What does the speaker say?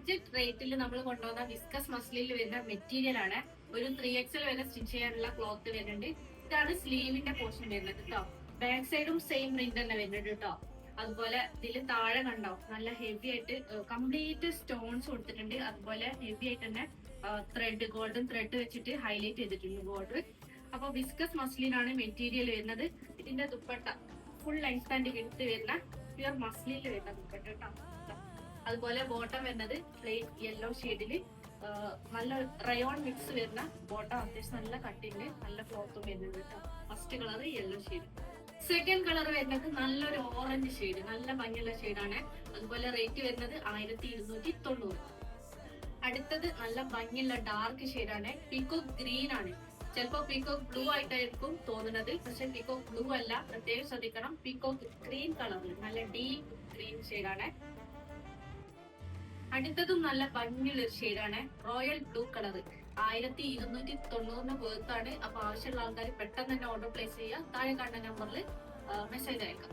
Budget റേറ്റിൽ നമ്മൾ കൊണ്ടുവന്ന വിസ്കസ് മസ്ലിനിൽ വരുന്ന മെറ്റീരിയൽ ആണ്. ഒരു 3XL വരെ സ്റ്റിച്ച് ചെയ്യാനുള്ള ക്ലോത്ത് വരുന്നുണ്ട്. ഇതാണ് സ്ലീവിന്റെ പോർഷൻ വരുന്നത് കേട്ടോ. ബാക്ക് സൈഡും സെയിം പ്രിന്റ് തന്നെ വരുന്നുണ്ട് കേട്ടോ. അതുപോലെ ഇതിൽ താഴെ കണ്ടോ നല്ല ഹെവി ആയിട്ട് കംപ്ലീറ്റ് സ്റ്റോൺസ് കൊടുത്തിട്ടുണ്ട്. അതുപോലെ ഹെവി ആയിട്ട് തന്നെ ത്രെഡ് ഗോൾഡൻ ത്രെഡ് വെച്ചിട്ട് ഹൈലൈറ്റ് ചെയ്തിട്ടുണ്ട് ബോർഡർ. അപ്പൊ വിസ്കസ് മസ്ലിനാണ് മെറ്റീരിയൽ വരുന്നത്. ഇതിന്റെ dupatta full length and width വരുന്ന പ്യുർ മസ്ലിനിൽ വരുന്ന ദുപ്പട്ട കേട്ടോ. അതുപോലെ ബോട്ടം വരുന്നത് പ്ലെയിൻ യെല്ലോ ഷെയ്ഡില് നല്ല റയോൺ മിക്സ് വരുന്ന ബോട്ടം. അത്യാവശ്യം നല്ല കട്ടിങ് നല്ല ക്ലോത്തും വരുന്നുണ്ട് കേട്ടോ. First colour yellow shade. Second colour വരുന്നത് നല്ലൊരു ഓറഞ്ച് ഷെയ്ഡ്, നല്ല ഭംഗിയുള്ള ഷെയ്ഡാണ്. അതുപോലെ റേറ്റ് വരുന്നത് 1290. അടുത്തത് നല്ല ഭംഗിയുള്ള ഡാർക്ക് ഷെയ്ഡാണ്. പീക്കോക്ക് ഗ്രീൻ ആണ്. ചിലപ്പോ പീക്കോക്ക് ബ്ലൂ ആയിട്ടായിരിക്കും തോന്നുന്നത്, പക്ഷെ പീക്കോക്ക് ബ്ലൂ അല്ല, പ്രത്യേകം ശ്രദ്ധിക്കണം. പീക്കോക്ക് ഗ്രീൻ കളർ, നല്ല ഡീപ്പ് ഗ്രീൻ ഷെയ്ഡാണ്. അടുത്തതും നല്ല ഭംഗിയുള്ള ഒരു ഷെയ്ഡാണ്, റോയൽ ബ്ലൂ കളർ. 1290 വേർത്താണ്. അപ്പൊ ആവശ്യമുള്ള ആൾക്കാർ പെട്ടെന്ന് തന്നെ ഓർഡർ പ്ലേസ് ചെയ്യുക. താഴെ കാണുന്ന നമ്പറിൽ മെസ്സേജ് അയക്കാം.